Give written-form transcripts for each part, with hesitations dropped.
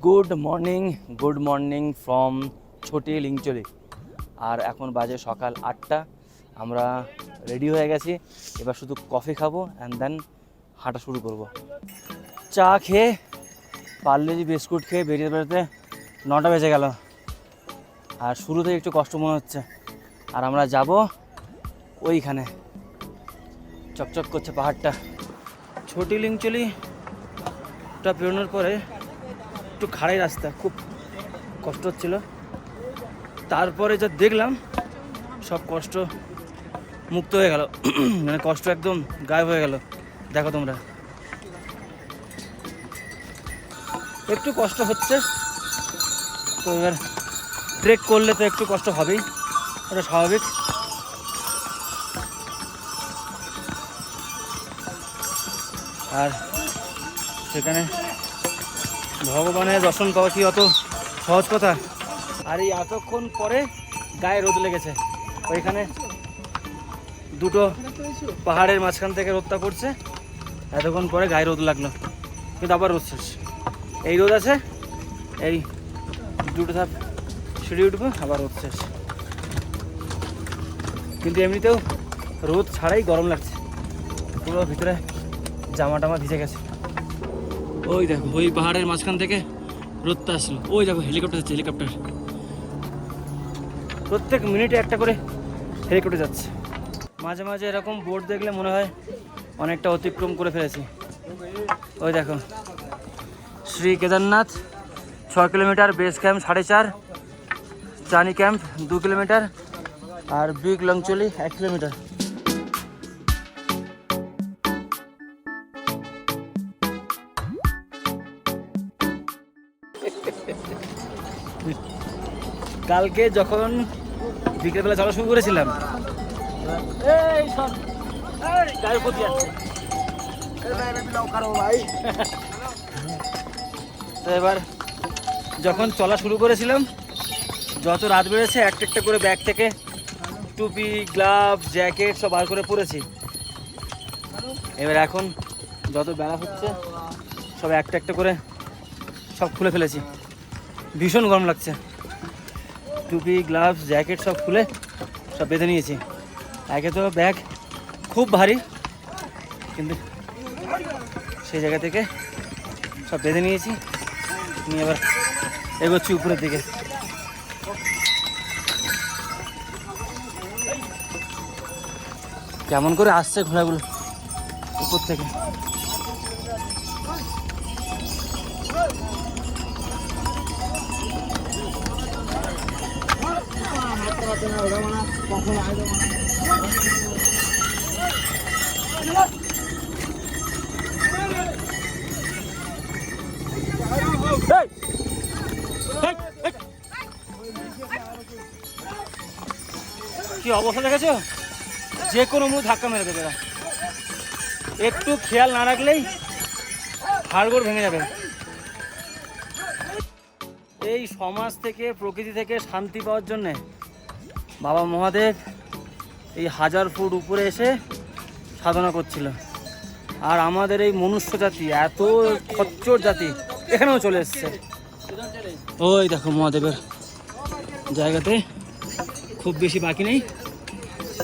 Good morning from ছোটি লিংচলি। আর এখন বাজে সকাল 8টা। আমরা রেডি হয়ে গেছি, এবার শুধু কফি খাবো অ্যান্ড দেন হাঁটা শুরু করব। চা খেয়ে পার্লেজি বিস্কুট খেয়ে বেরিয়ে বেরোতে 9টা বেজে গেল। আর শুরুতে একটু কষ্ট মনে হচ্ছে। আর আমরা যাব ওইখানে, চকচক করছে পাহাড়টা। ছোটি লিংচলিটা বেরোনোর পরে একটু খাড়াই রাস্তা, খুব কষ্ট হচ্ছিল। তারপরে যা দেখলাম সব কষ্ট মুক্ত হয়ে গেল, মানে কষ্ট একদম গায়েব হয়ে গেল। দেখো তোমরা, একটু কষ্ট হচ্ছে তো, এবার ট্রেক করলে তো একটু কষ্ট হবেই, এটা স্বাভাবিক। আর সেখানে ভগবানের দর্শন পাওয়া কি অত সহজ কথা? আর এই এতক্ষণ পরে গায়ে রোদ লেগেছে। ওইখানে দুটো পাহাড়ের মাঝখান থেকে রোদটা পড়ছে, এতক্ষণ পরে গায়ে রোদ লাগলো, কিন্তু আবার রোদ শেষ। এই রোদ আছে, এই দুটো ধাপ সিঁড়ি উঠবো, আবার রোদ শেষ। কিন্তু এমনিতেও রোদ ছাড়াই গরম লাগছে, পুরো ভিতরে জামা টামা ভিজে গেছে। ওই দেখো, ওই পাহাড়ের মাঝখান থেকে রোদটা আসলো। ওই দেখো হেলিকপ্টার যাচ্ছে, হেলিকপ্টার প্রত্যেক মিনিটে একটা করে হেলিকপ্টার যাচ্ছে। মাঝে মাঝে এরকম বোর্ড দেখলে মনে হয় অনেকটা অতিক্রম করে ফেলেছি। ওই দেখো, Shri Kedarnath 6 kilometre, base camp 4.5, চানি ক্যাম্প 2 কিলোমিটার, আর বিগ লংচলি 1 কিলোমিটার। কালকে যখন বিকেলবেলা চলা শুরু করেছিলাম, তো এবার যখন চলা শুরু করেছিলাম, যত রাত বেড়েছে একটা একটা করে ব্যাগ থেকে টুপি, গ্লাভ, জ্যাকেট সব বার করে পরেছি। এবার এখন যত বেলা হচ্ছে সব একটা একটা করে সব খুলে ফেলেছি। ভীষণ গরম লাগছে, টুপি, গ্লাভস, জ্যাকেট সব খুলে সব বেঁধে নিয়েছি। একে তো ব্যাগ খুব ভারী, কিন্তু সেই জায়গা থেকে সব বেঁধে নিয়েছি, নিয়ে এবার এগোচ্ছি উপরের দিকে। কেমন করে আসছে ঘোড়াগুলো উপর থেকে। কি অবস্থা দেখেছো? যে কোনো মুখ ধাক্কা মেরে দেবে এরা, একটু খেয়াল না রাখলেই হাড়গোড় ভেঙে যাবে। এই সমাজ থেকে, প্রকৃতি থেকে শান্তি পাওয়ার জন্যে বাবা মহাদেব এই 1000 ফুট উপরে এসে সাধনা করছিল। আর আমাদের এই মনুষ্য জাতি, এত খচ্চর জাতি, এখানেও চলে এসছে। ওই দেখো মহাদেবের জায়গাতে খুব বেশি বাকি নেই,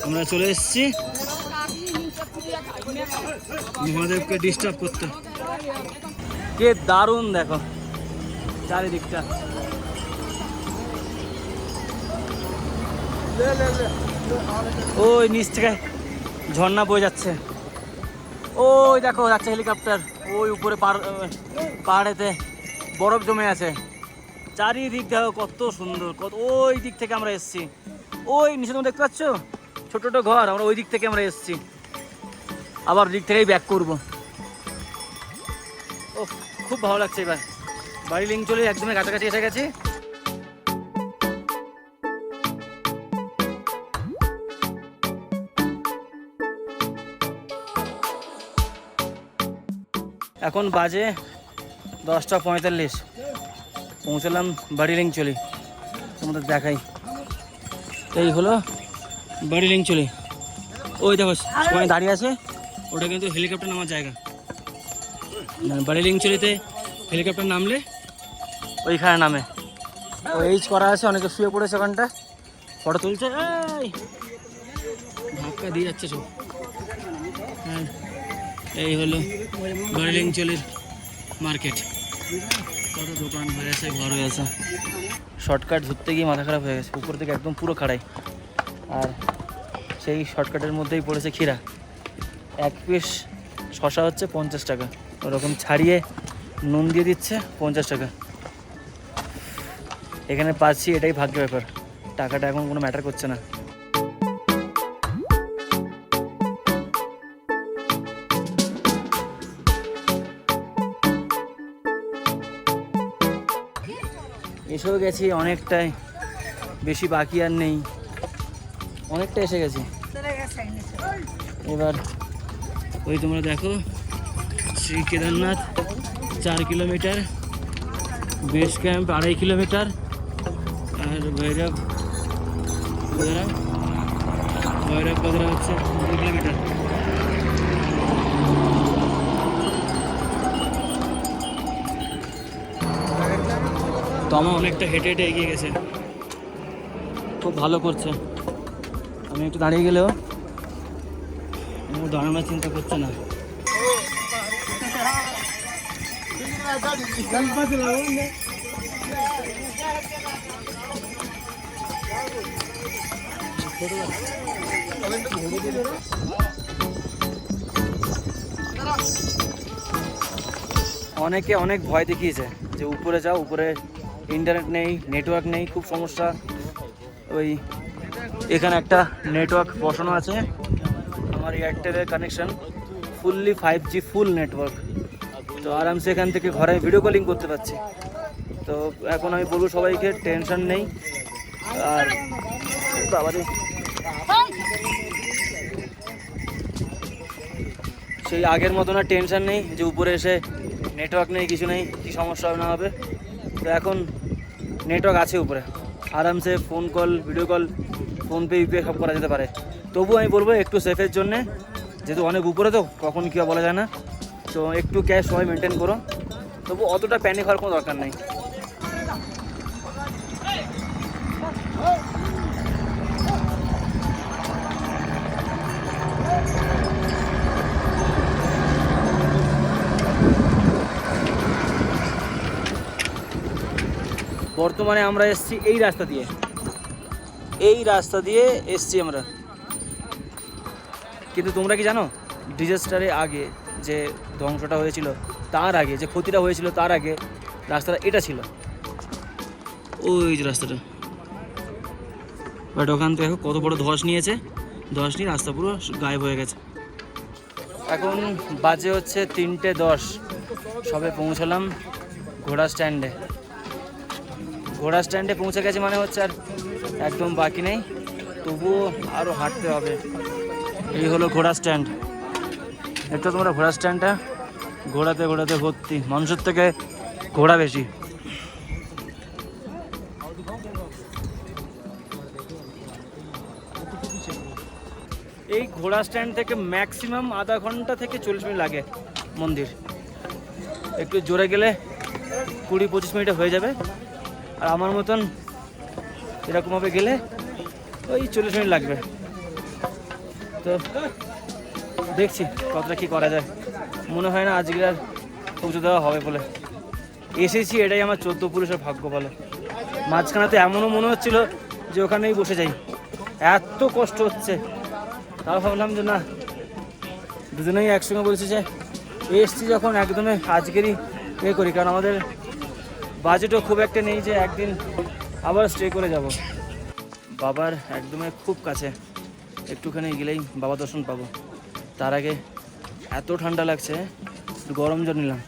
আমরা চলে এসেছি মহাদেবকে ডিস্টার্ব করতে। কে দারুণ দেখো চারিদিকটা। ওই নিচ থেকে ঝর্ণা বয়ে যাচ্ছে, ওই দেখো যাচ্ছে হেলিকপ্টার। ওই উপরে পাহাড়েতে বরফ জমে আছে, চারিদিক দেখো কত সুন্দর। ওই দিক থেকে আমরা এসেছি, ওই নিচে তোমরা দেখতে পাচ্ছ ছোট ছোট ঘর, আমরা ওই দিক থেকে আমরা এসেছি, আবার দিক থেকেই ব্যাক করবো। ও খুব ভালো লাগছে। এবার বাড়ি লিংচলি একদমই কাছাকাছি এসে গেছি। এখন বাজে 10:45, পৌঁছলাম বাড়ি লিংচলি। তোমাদের দেখাই, এই হলো বাড়ি লিংচলি। ওই দেখো সবাই দাঁড়িয়ে আছে, ওটা কিন্তু হেলিকপ্টার নামার জায়গা। বাড়ি লিংচলিতে হেলিকপ্টার নামলে ওইখানে নামে ও এইচ করা আছে, অনেকে শুয়ে পড়েছে ওখানটা ফটো তুলছে। এই ধাক্কা দিয়ে যাচ্ছে সব। হ্যাঁ, এই হলো বার্লিংচলির মার্কেট। কত দোকান হয়ে আছে, ঘর হয়ে আছে। শর্টকাট ধরতে গিয়ে মাথা খারাপ হয়ে গেছে, উপর থেকে একদম পুরো খাড়াই। আর সেই শর্টকাটের মধ্যেই পড়েছে ক্ষীরা। এক পিস শশা হচ্ছে 50 টাকা, ওরকম ছাড়িয়ে নুন দিয়ে দিচ্ছে 50 টাকা। এখানে পাচ্ছি, এটাই ভাগ্যের ব্যাপার, টাকাটা এখন কোনো ম্যাটার করছে না। এসেও গেছি অনেকটাই, বেশি বাকি আর নেই, অনেকটা এসে গেছি। এবার ওই তোমরা দেখো Shri Kedarnath 4 kilometre, base camp 2.5 kilometre, আর ভৈরব কদরা হচ্ছে 2 কিলোমিটার। তমা অনেকটা হেঁটে হেঁটে এগিয়ে গেছে, খুব ভালো করছে। আমি একটু দাঁড়িয়ে গেলেও দাঁড়ানোর চিন্তা করছে না। অনেকে অনেক ভয় দেখিয়েছে যে উপরে যাও, উপরে ইন্টারনেট নেই, নেটওয়ার্ক নেই, খুব সমস্যা। ওই এখানে একটা নেটওয়ার্ক বসানো আছে, আমার এয়ারটেলের connection fully 5G full network, তো আরামসে এখান থেকে ঘরে ভিডিও কলিং করতে পারছি। তো এখন আমি বলবো সবাইকে টেনশন নেই। আর বাবারে সেই আগের মতো না, টেনশন নেই যে উপরে এসে নেটওয়ার্ক নেই, কিছু নেই, কী সমস্যা হবে না হবে। তো এখন নেটওয়ার্ক আছে উপরে, আরামসে phone call, video call, PhonePe, UPI সব করা যেতে পারে। তবু আমি বলবো একটু সেফের জন্যে, যেহেতু অনেক উপরে তো কখন কী বলা যায় না, তো একটু ক্যাশ সবাই মেনটেন করো। তবু অতটা প্যানিক হওয়ার কোনো দরকার নেই। বর্তমানে আমরা এসছি এই রাস্তা দিয়ে এসছি আমরা। কিন্তু তোমরা কি জানো, ডিজাস্টারের আগে যে ধ্বংসটা হয়েছিল, তার আগে যে ক্ষতিটা হয়েছিল, তার আগে রাস্তাটা এটা ছিল, ওই যে রাস্তাটা। বাট ওখান থেকে কত বড় ধস নিয়েছে, ধস নিয়ে রাস্তা পুরো গায়েব হয়ে গেছে। এখন বাজে হচ্ছে 3:10, সবে পৌঁছালাম ঘোড়া স্ট্যান্ডে। ঘোড়া স্ট্যান্ডে পৌঁছে গেছে মানে হচ্ছে আর একদম বাকি নেই, তবুও আরও হাঁটতে হবে। এই হলো ঘোড়া স্ট্যান্ড। একটা তোমরা ঘোড়া স্ট্যান্ডটা ঘোড়াতে ভর্তি, মানুষের থেকে ঘোড়া বেশি। এই ঘোড়া স্ট্যান্ড থেকে ম্যাক্সিমাম আধা ঘন্টা থেকে 40 মিনিট লাগে মন্দির। একটু জোরে গেলে 20-25 মিনিটে হয়ে যাবে, আর আমার মতন এরকমভাবে গেলে ওই 40 মিনিট লাগবে। তো দেখছি কতটা কী করা যায়। মনে হয় না আজকে আর পৌঁছে দেওয়া হবে বলে। এসেছি, এটাই আমার 14 পুরুষের ভাগ্য বলো। মাঝখানে তো এমনও মনে হচ্ছিল যে ওখানেই বসে যাই, এত কষ্ট হচ্ছে। তাও ভাবলাম যে না, দুজনেই একসঙ্গে বলছি যে এসছি যখন একদমই আজকেরই করি, কারণ আমাদের বাজেটও খুব একটা নেই যে একদিন আবার স্টে করে যাব। বাবার একদমই খুব কাছে, একটুখানি গেলেই বাবা দর্শন পাবো। তার আগে এত ঠান্ডা লাগছে, গরম জল নিলাম।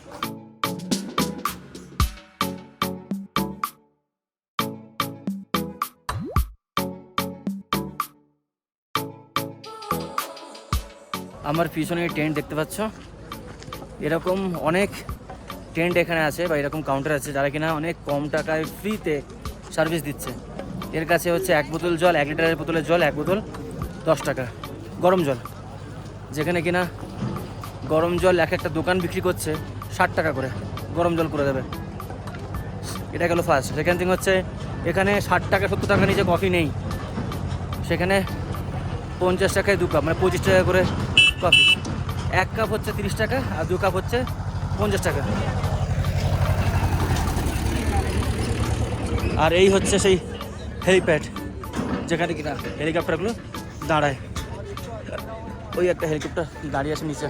আমার পিছনে টেন্ট দেখতে পাচ্ছ, এরকম অনেক টেন্ট এখানে আছে বা এরকম কাউন্টার আছে যারা কিনা অনেক কম টাকায় ফ্রিতে সার্ভিস দিচ্ছে। এর কাছে হচ্ছে 1 বোতল জল, 1 লিটারের বোতলের জল 1 বোতল 10 টাকা, গরম জল। যেখানে কিনা গরম জল এক একটা দোকান বিক্রি করছে 60 টাকা করে গরম জল করে দেবে। এটা গেল ফার্স্ট। সেকেন্ড থিং হচ্ছে এখানে 60 টাকা 70 টাকা নিচে কফি নেই, সেখানে 50 টাকায় 2 কাপ, মানে 25 টাকা করে কফি। 1 কাপ হচ্ছে 30 টাকা আর 2 কাপ হচ্ছে 50 টাকা। আর এই হচ্ছে সেই হেলিপ্যাড, যেখানে কিনা হেলিকপ্টারগুলো দাঁড়ায়। ওই একটা হেলিকপ্টার দাঁড়িয়ে আছে নিচে।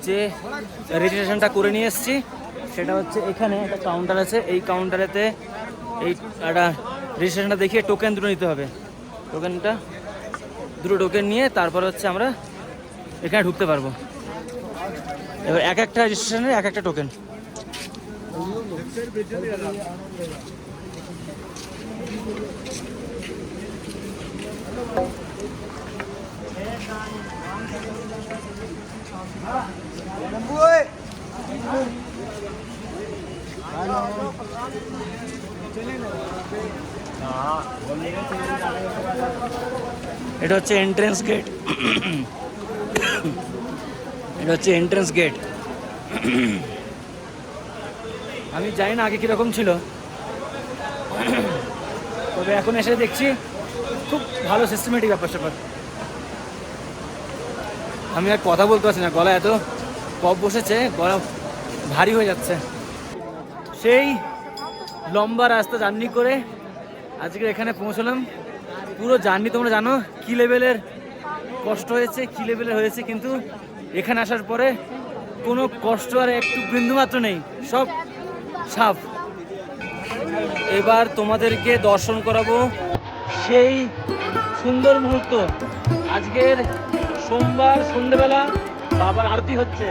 যে রেজিস্ট্রেশনটা করে নিয়ে এসেছি সেটা হচ্ছে এখানে একটা কাউন্টার আছে, এই কাউন্টারেতে এই একটা রেজিস্ট্রেশনটা দেখিয়ে টোকেন দুটো নিতে হবে। দুটো টোকেন নিয়ে তারপর হচ্ছে আমরা এখানে ঢুকতে পারবো। এবার এক একটা রেজিস্ট্রেশনের এক একটা টোকেন। এটা হচ্ছে এন্ট্রেন্স গেট। এটা হচ্ছে এন্ট্রেন্স গেট। আমি জানি না আগে কীরকম ছিল, তবে এখন এসে দেখছি খুব ভালো সিস্টেমেটিক ব্যাপার স্যাপার। আমি আর কথা বলতে পারছি না, গলা এত কফ বসেছে, গলা ভারী হয়ে যাচ্ছে। সেই লম্বা রাস্তা জার্নি করে আজকে এখানে পৌঁছলাম। পুরো জার্নি তোমরা জানো কী লেভেলের কষ্ট হয়েছে, কী লেভেলের হয়েছে, কিন্তু এখানে আসার পরে কোনো কষ্ট আর একটু বিন্দুমাত্র নেই, সব সাফ। এবার তোমাদেরকে দর্শন করাবো সেই সুন্দর মুহূর্ত। আজকের সোমবার সন্ধ্যেবেলা বাবার আরতি হচ্ছে।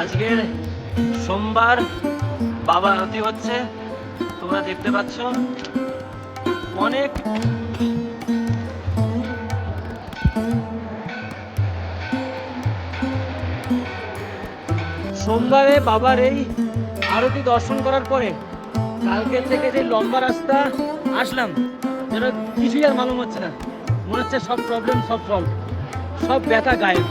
আজকের সোমবার বাবা আরতি হচ্ছে, তোমরা দেখতে পাচ্ছ। অনেক সোমবারে বাবার এই আরতি দর্শন করার পরে কালকের থেকে যে লম্বা রাস্তা আসলাম, যেন কিছুই আর মালুম হচ্ছে না। মনে হচ্ছে সব প্রবলেম সব সলভ, সব ব্যথা গায়েব।